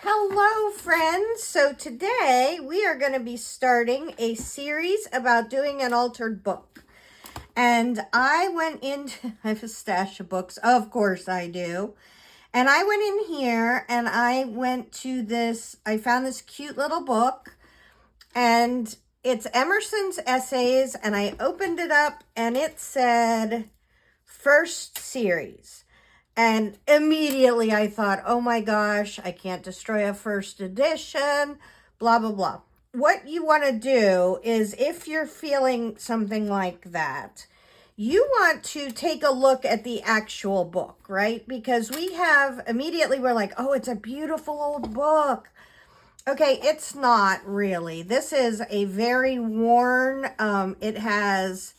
Hello, friends. So today we are going to be starting a series about doing an altered book. And I went into, I have a stash of books. Of course I do. And I went in here and I went to this, I found this cute little book. And it's Emerson's Essays. And I opened it up and it said first series. And immediately I thought, oh my gosh, I can't destroy a first edition, blah, blah, blah. What you want to do is if you're feeling something like that, you want to take a look at the actual book, right? Because we're like, oh, it's a beautiful old book. Okay, it's not really. This is a very worn, it has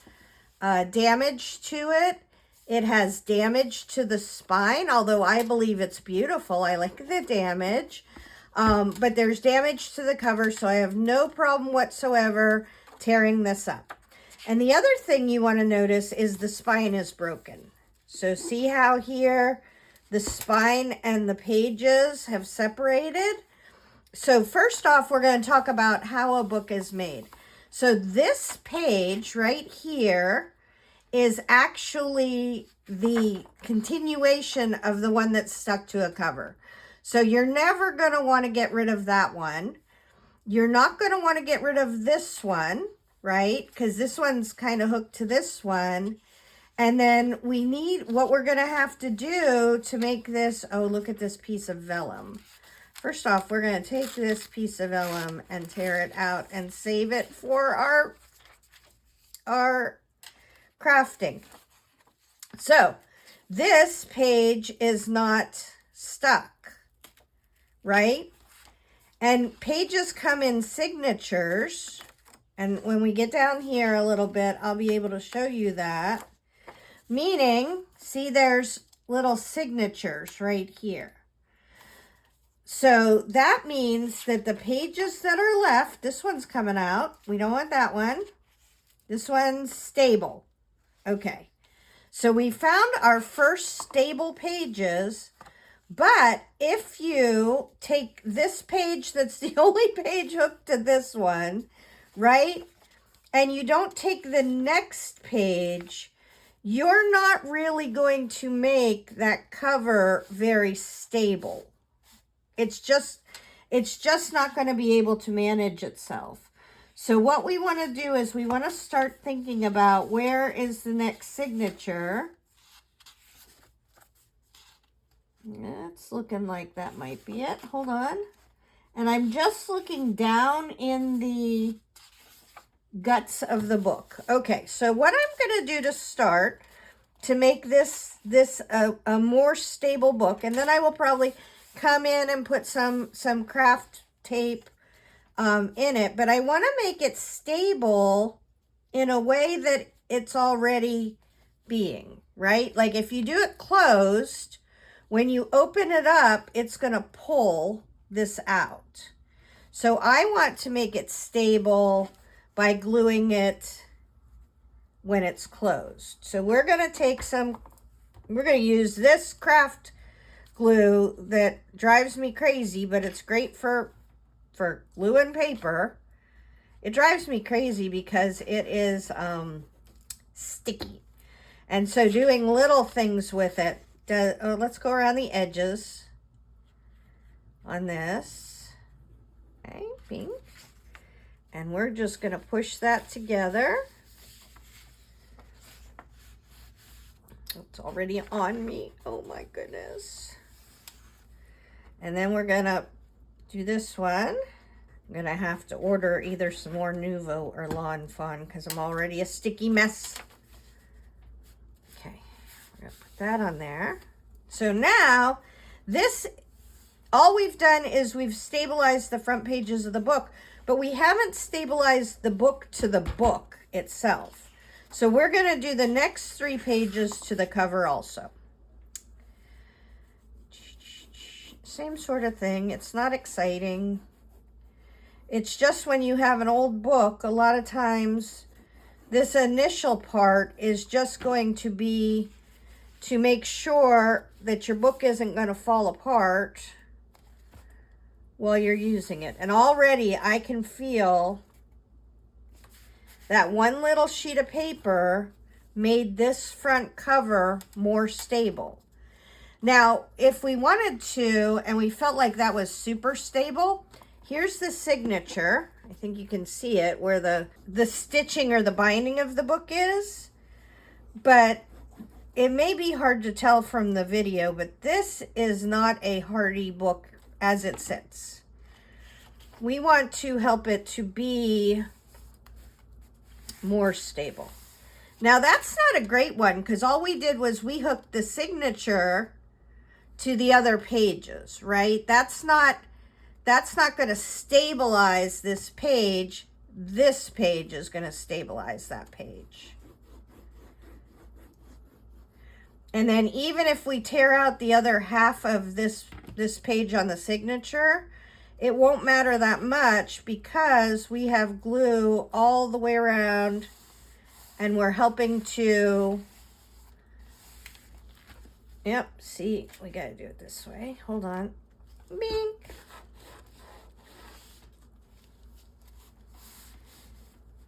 damage to it. It has damage to the spine, although I believe it's beautiful. I like the damage. But there's damage to the cover, so I have no problem whatsoever tearing this up. And the other thing you want to notice is the spine is broken. So see how here the spine and the pages have separated? So first off, we're going to talk about how a book is made. So this page right here is actually the continuation of the one that's stuck to a cover. So you're never going to want to get rid of that one. You're not going to want to get rid of this one, right? Because this one's kind of hooked to this one. And then we need, what we're going to have to do to make this, oh, look at this piece of vellum. First off, we're going to take this piece of vellum and tear it out and save it for our crafting. So this page is not stuck, right? And pages come in signatures. And when we get down here a little bit, I'll be able to show you that. Meaning, see, there's little signatures right here. So that means that the pages that are left, this one's coming out. We don't want that one. This one's stable. Okay, so we found our first stable pages, but if you take this page that's the only page hooked to this one, right, and you don't take the next page, you're not really going to make that cover very stable. It's just not going to be able to manage itself. So what we want to do is we want to start thinking about where is the next signature. It's looking like that might be it. Hold on. And I'm just looking down in the guts of the book. Okay, so what I'm going to do to start to make this a more stable book, and then I will probably come in and put some craft tape in it, but I want to make it stable in a way that it's already being, right? Like if you do it closed, when you open it up, it's going to pull this out. So I want to make it stable by gluing it when it's closed. So we're going to use this craft glue that drives me crazy, but it's great for glue and paper. It drives me crazy because it is sticky. And so doing little things with it, let's go around the edges on this. Okay, pink. And we're just going to push that together. It's already on me. Oh my goodness. And then we're going to do this one. I'm going to have to order either some more Nuvo or Lawn Fawn because I'm already a sticky mess. Okay, we're going to put that on there. So now, all we've done is we've stabilized the front pages of the book, but we haven't stabilized the book to the book itself. So we're going to do the next 3 pages to the cover also. Same sort of thing. It's not exciting. It's just when you have an old book, a lot of times this initial part is just going to be to make sure that your book isn't going to fall apart while you're using it. And already I can feel that one little sheet of paper made this front cover more stable. Now, if we wanted to, and we felt like that was super stable, here's the signature. I think you can see it where the stitching or the binding of the book is. But it may be hard to tell from the video, but this is not a hardy book as it sits. We want to help it to be more stable. Now that's not a great one because all we did was we hooked the signature to the other pages, right? That's not going to stabilize this page. This page is going to stabilize that page. And then even if we tear out the other half of this page on the signature, it won't matter that much because we have glue all the way around and we're helping to, yep, see, we got to do it this way. Hold on. Bing.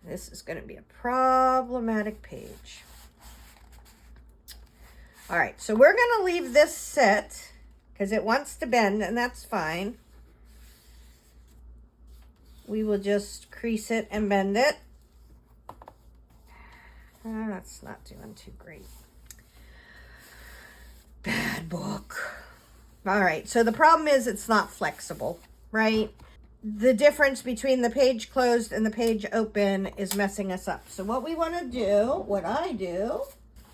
This is going to be a problematic page. All right, so we're going to leave this sit because it wants to bend, and that's fine. We will just crease it and bend it. That's not doing too great. Bad book. All right, so the problem is it's not flexible, right? The difference between the page closed and the page open is messing us up. So what we want to do, what I do,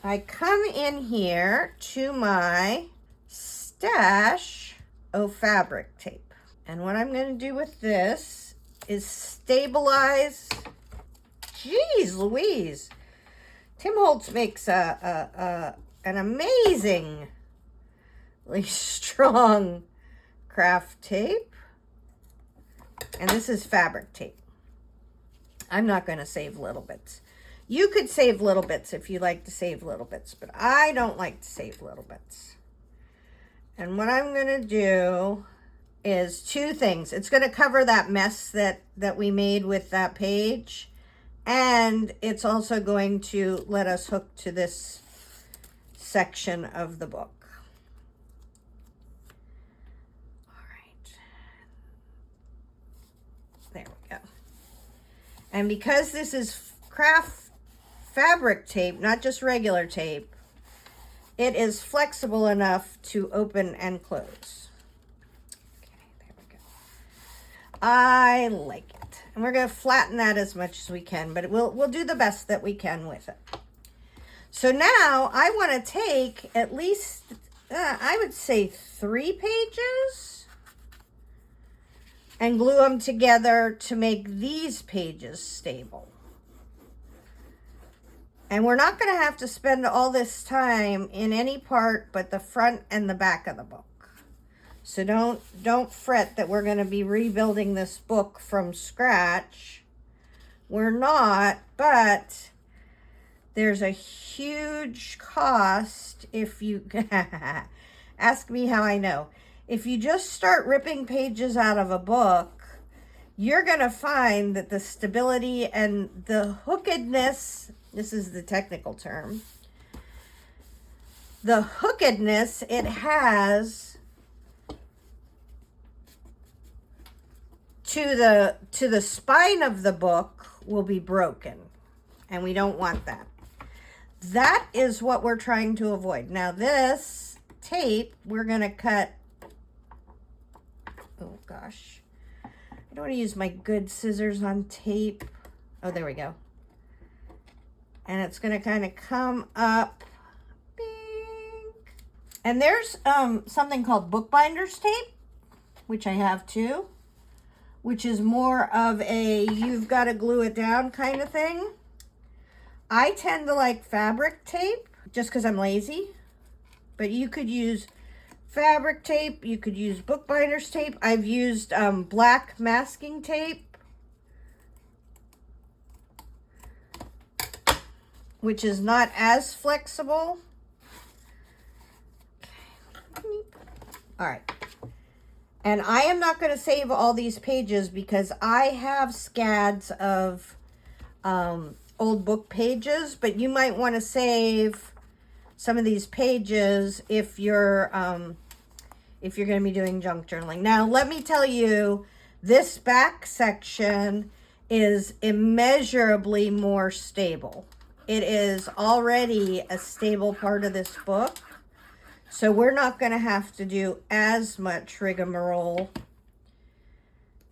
I come in here to my stash of fabric tape. And what I'm going to do with this is stabilize. Jeez Louise. Tim Holtz makes an amazingly strong craft tape. And this is fabric tape. I'm not going to save little bits. You could save little bits if you like to save little bits, but I don't like to save little bits. And what I'm going to do is two things. It's going to cover that mess that we made with that page. And it's also going to let us hook to this section of the book. All right. There we go. And because this is craft fabric tape, not just regular tape, it is flexible enough to open and close. Okay, there we go. I like it. And we're going to flatten that as much as we can, but we'll do the best that we can with it. So now I want to take at least, I would say 3 pages and glue them together to make these pages stable. And we're not going to have to spend all this time in any part but the front and the back of the book. So don't fret that we're going to be rebuilding this book from scratch. We're not, but there's a huge cost if you ask me how I know. If you just start ripping pages out of a book, you're going to find that the stability and the hookedness, this is the technical term, the hookedness it has to the spine of the book will be broken, and we don't want that. That is what we're trying to avoid. Now this tape, we're going to cut, oh gosh, I don't want to use my good scissors on tape. Oh, there we go. And it's going to kind of come up. Bing. And there's something called bookbinder's tape, which I have too, which is more of a you've got to glue it down kind of thing. I tend to like fabric tape just because I'm lazy, but you could use fabric tape, you could use bookbinder's tape. I've used black masking tape, which is not as flexible. Okay. All right. And I am not going to save all these pages because I have scads of old book pages, but you might want to save some of these pages if you're going to be doing junk journaling. Now, let me tell you, this back section is immeasurably more stable. It is already a stable part of this book. So we're not going to have to do as much rigmarole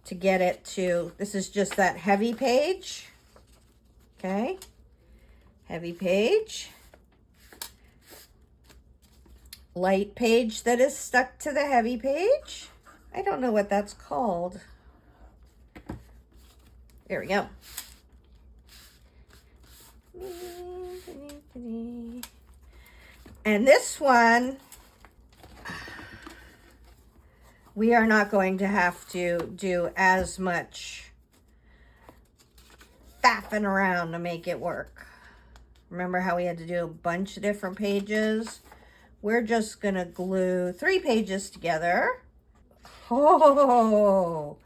to get it to, this is just that heavy page. Okay. Heavy page. Light page that is stuck to the heavy page. I don't know what that's called. There we go. And this one, we are not going to have to do as much faffing around to make it work. Remember how we had to do a bunch of different pages? We're just going to glue 3 pages together. Oh,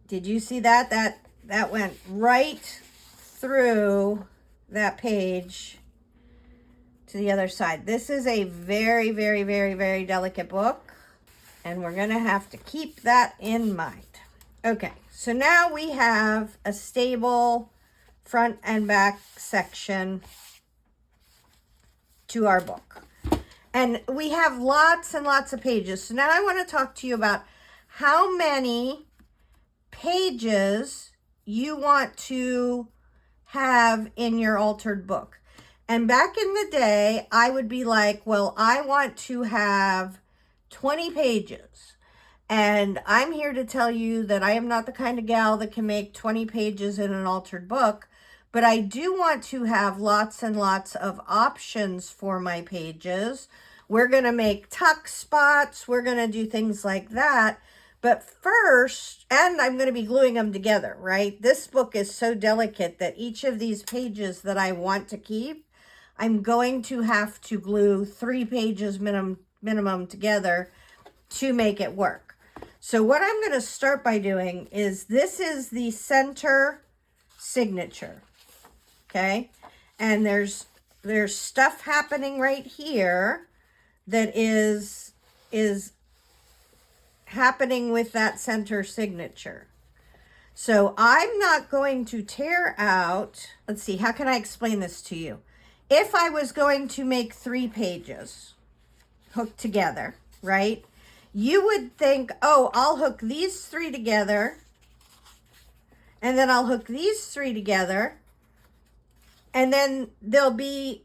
did you see that? That went right through that page to the other side. This is a very, very, very, very delicate book. And we're going to have to keep that in mind. Okay, so now we have a stable front and back section to our book. And we have lots and lots of pages. So now I want to talk to you about how many pages you want to have in your altered book. And back in the day, I would be like, well, I want to have 20 pages. And I'm here to tell you that I am not the kind of gal that can make 20 pages in an altered book, but I do want to have lots and lots of options for my pages. We're going to make tuck spots. We're going to do things like that. But first, and I'm going to be gluing them together, right? This book is so delicate that each of these pages that I want to keep, I'm going to have to glue 3 pages minimum together to make it work. So what I'm going to start by doing is, this is the center signature. Okay. And there's stuff happening right here that is happening with that center signature. So I'm not going to tear out, let's see, how can I explain this to you? If I was going to make 3 pages hooked together, right? You would think, oh, I'll hook these 3 together, and then I'll hook these 3 together, and then they'll be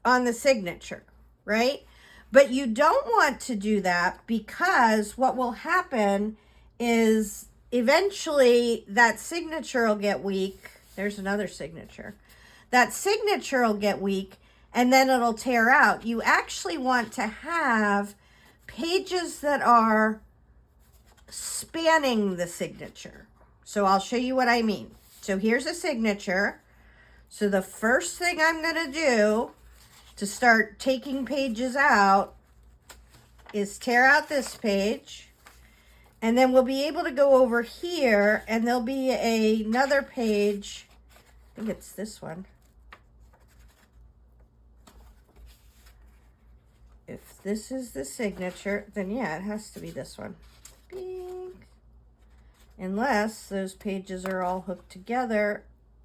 on the signature, right? But you don't want to do that, because what will happen is eventually that signature will get weak. There's another signature. That signature will get weak, and then it'll tear out. You actually want to have pages that are spanning the signature. So I'll show you what I mean. So here's a signature. So the first thing I'm going to do to start taking pages out is tear out this page. And then we'll be able to go over here, and there'll be another page. I think it's this one. If this is the signature, then yeah, it has to be this one. Bing. Unless those pages are all hooked together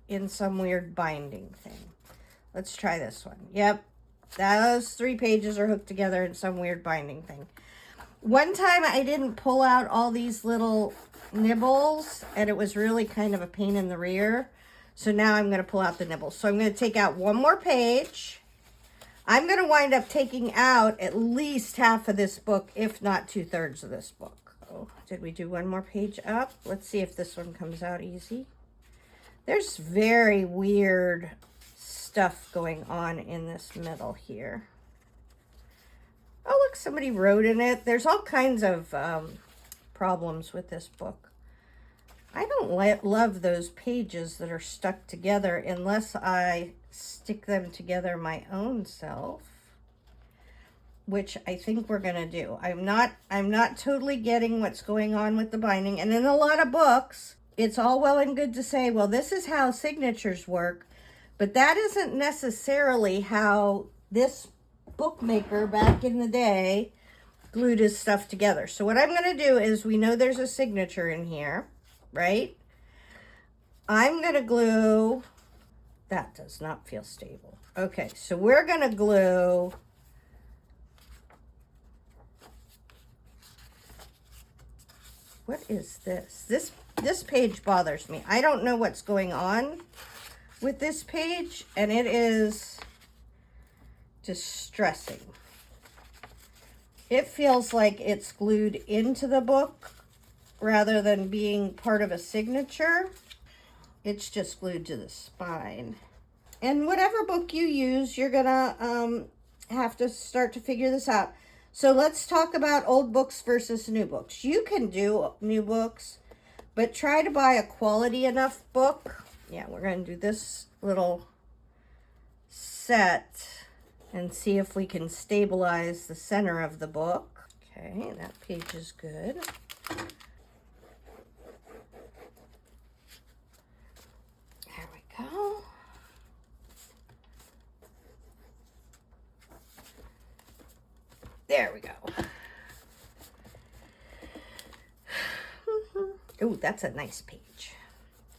in some weird binding thing. Let's try this one. Yep, those 3 pages are hooked together in some weird binding thing. One time I didn't pull out all these little nibbles, and it was really kind of a pain in the rear. So now I'm going to pull out the nibbles. So I'm going to take out one more page. I'm going to wind up taking out at least half of this book, if not 2/3 of this book. Oh, did we do one more page up? Let's see if this one comes out easy. There's very weird stuff going on in this middle here. Oh, look, somebody wrote in it. There's all kinds of problems with this book. I don't love those pages that are stuck together unless I stick them together my own self. which I think we're gonna do. I'm not totally getting what's going on with the binding. And in a lot of books, it's all well and good to say, well, this is how signatures work, but that isn't necessarily how this bookmaker back in the day glued his stuff together. So what I'm gonna do is, we know there's a signature in here, right? I'm gonna glue, that does not feel stable. Okay, so we're gonna glue what is this? This page bothers me. I don't know what's going on with this page, and it is distressing. It feels like it's glued into the book rather than being part of a signature. It's just glued to the spine. And whatever book you use, you're gonna have to start to figure this out. So let's talk about old books versus new books. You can do new books, but try to buy a quality enough book. Yeah, we're going to do this little set and see if we can stabilize the center of the book. Okay, that page is good. There we go. There we go. Oh, that's a nice page.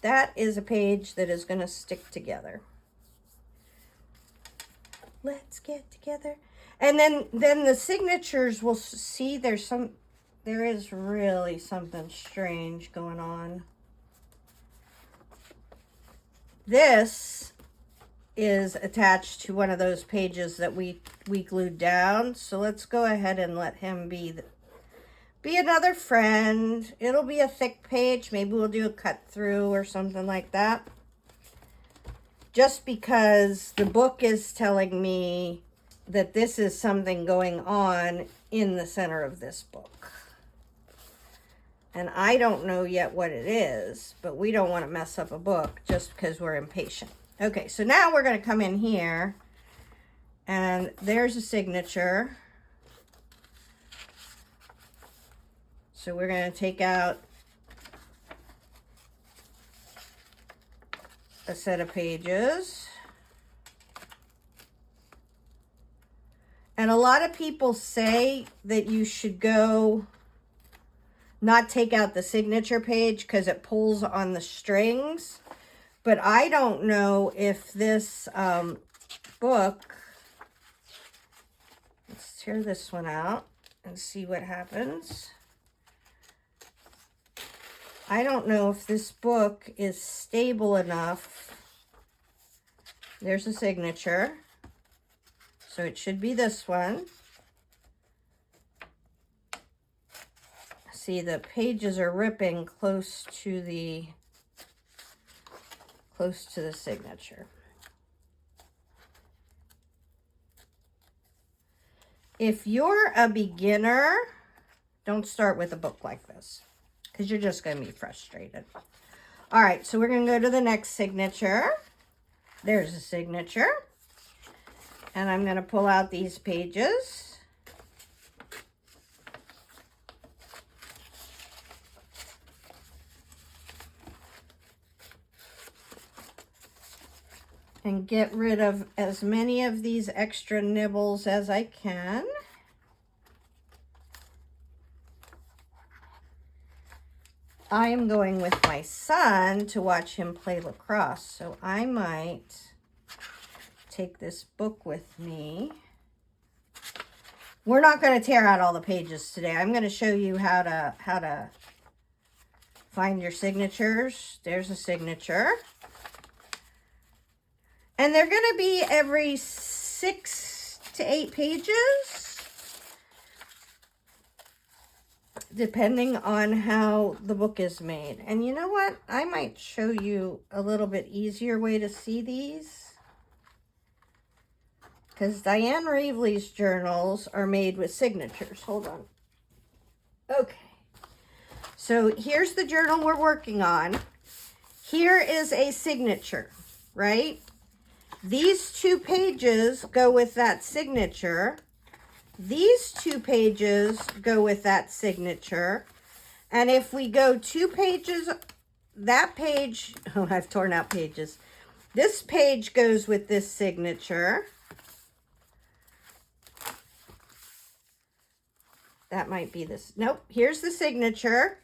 That is a page that is going to stick together. Let's get together. And then the signatures, will see there is really something strange going on. This is attached to one of those pages that we glued down. So let's go ahead and let him be another friend. It'll be a thick page. Maybe we'll do a cut through or something like that. Just because the book is telling me that this is something going on in the center of this book. And I don't know yet what it is, but we don't want to mess up a book just because we're impatient. Okay, so now we're going to come in here, and there's a signature. So we're going to take out a set of pages. And a lot of people say that you should not take out the signature page because it pulls on the strings. But I don't know if this book, let's tear this one out and see what happens. I don't know if this book is stable enough. There's a signature. So it should be this one. See, the pages are ripping close to the signature. If you're a beginner, don't start with a book like this, because you're just going to be frustrated. All right, so we're going to go to the next signature. There's a signature. And I'm going to pull out these pages. And get rid of as many of these extra nibbles as I can. I am going with my son to watch him play lacrosse, so I might take this book with me. We're not going to tear out all the pages today. I'm going to show you how to find your signatures. There's a signature. And they're going to be every 6 to 8 pages, depending on how the book is made. And you know what? I might show you a little bit easier way to see these, because Diane Reevely's journals are made with signatures. Hold on. Okay. So here's the journal we're working on. Here is a signature, right? These 2 pages go with that signature. these 2 pages go with that signature. And if we go 2 pages, that page, oh, I've torn out pages. This page goes with this signature. That might be this. Nope, here's the signature.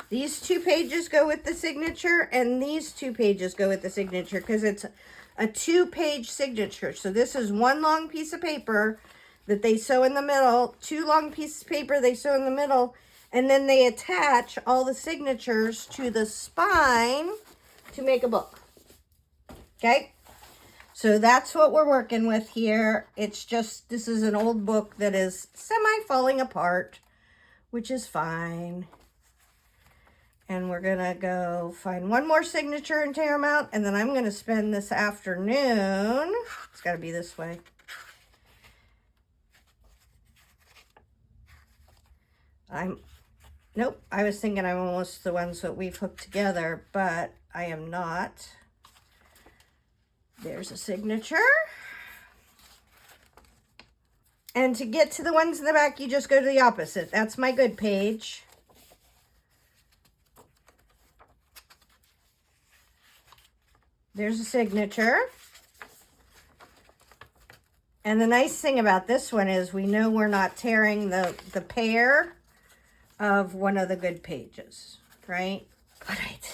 These 2 pages go with the signature, and these 2 pages go with the signature because it's a 2-page signature. So this is 1 long piece of paper that they sew in the middle, 2 long pieces of paper they sew in the middle, and then they attach all the signatures to the spine to make a book. Okay? So that's what we're working with here. It's just, this is an old book that is semi-falling apart, which is fine. And we're going to go find 1 more signature and tear them out. And then I'm going to spend this afternoon. It's got to be this way. Nope, I was thinking I'm almost the ones that we've hooked together, but I am not. There's a signature. And to get to the ones in the back, you just go to the opposite. That's my good page. There's a signature. And the nice thing about this one is we know we're not tearing the pair of one of the good pages, right? All right.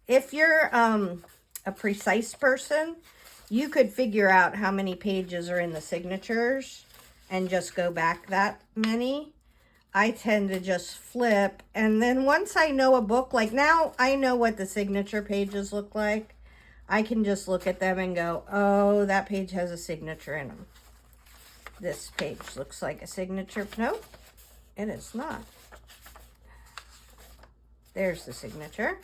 If you're a precise person, you could figure out how many pages are in the signatures and just go back that many. I tend to just flip, and then once I know a book, like now I know what the signature pages look like, I can just look at them and go, oh, that page has a signature in them. This page looks like a signature. Nope, it is not. There's the signature.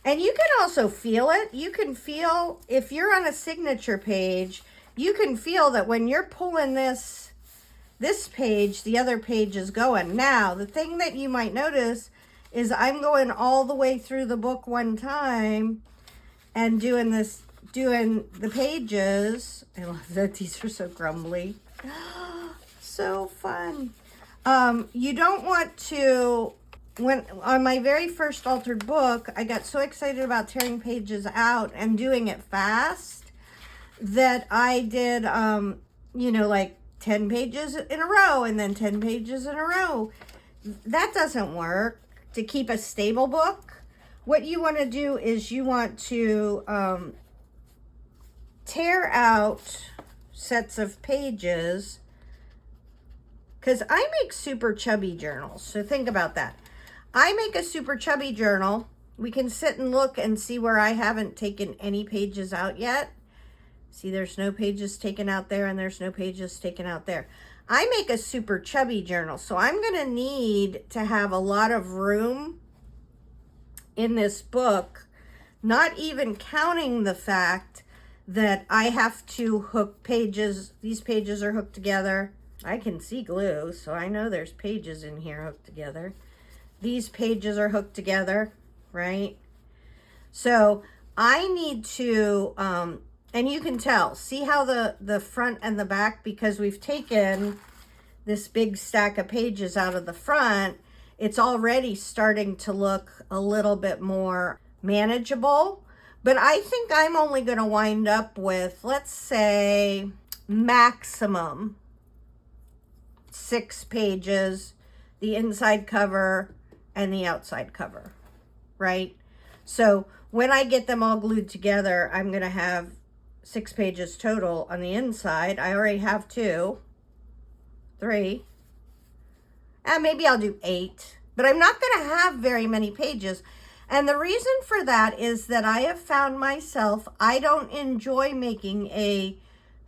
And you can also feel it. You can feel, if you're on a signature page, you can feel that when you're pulling this page, the other page is going. Now, the thing that you might notice is I'm going all the way through the book one time and doing the pages. I love that these are so crumbly. So fun. You don't want to, when on my very first altered book, I got so excited about tearing pages out and doing it fast that I did, you know, like 10 pages in a row and then 10 pages in a row. That doesn't work. To keep a stable book, what you want to do is you want to tear out sets of pages, because I make super chubby journals. So think about that. I make a super chubby journal. We can sit and look and see where I haven't taken any pages out yet. See, there's no pages taken out there and there's no pages taken out there. I make a super chubby journal, so I'm going to need to have a lot of room in this book, not even counting the fact that I have to hook pages. These pages are hooked together. I can see glue, so I know there's pages in here hooked together. These pages are hooked together, right? So I need to, and you can tell, see how the front and the back, because we've taken this big stack of pages out of the front, it's already starting to look a little bit more manageable. But I think I'm only going to wind up with, let's say, maximum 6 pages, the inside cover and the outside cover, right? So when I get them all glued together, I'm going to have 6 pages total on the inside. I already have 2, 3, and maybe I'll do 8, but I'm not going to have very many pages. And the reason for that is that I have found myself, I don't enjoy making a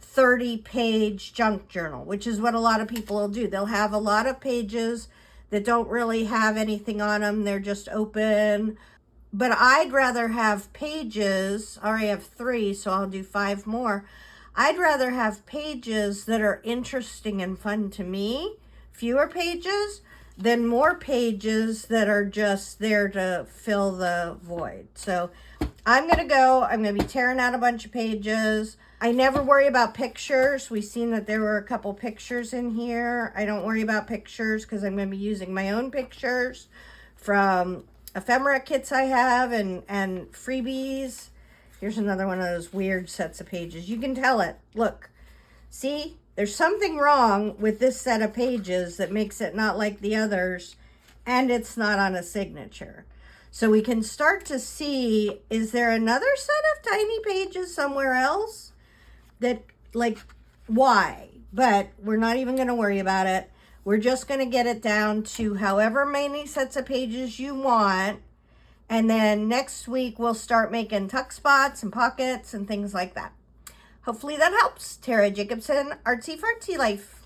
30-page junk journal, which is what a lot of people will do. They'll have a lot of pages that don't really have anything on them. They're just open. But I'd rather have pages, I already have 3, so I'll do 5 more. I'd rather have pages that are interesting and fun to me, fewer pages, than more pages that are just there to fill the void. So I'm going to be tearing out a bunch of pages. I never worry about pictures. We've seen that there were a couple pictures in here. I don't worry about pictures because I'm going to be using my own pictures from ephemera kits I have and freebies. Here's another one of those weird sets of pages. You can tell it. Look, see, there's something wrong with this set of pages that makes it not like the others, and it's not on a signature. So we can start to see, is there another set of tiny pages somewhere else that, like, why? But we're not even going to worry about it. We're just going to get it down to however many sets of pages you want. And then next week, we'll start making tuck spots and pockets and things like that. Hopefully that helps. Tara Jacobson, Artsy Fartsy Life.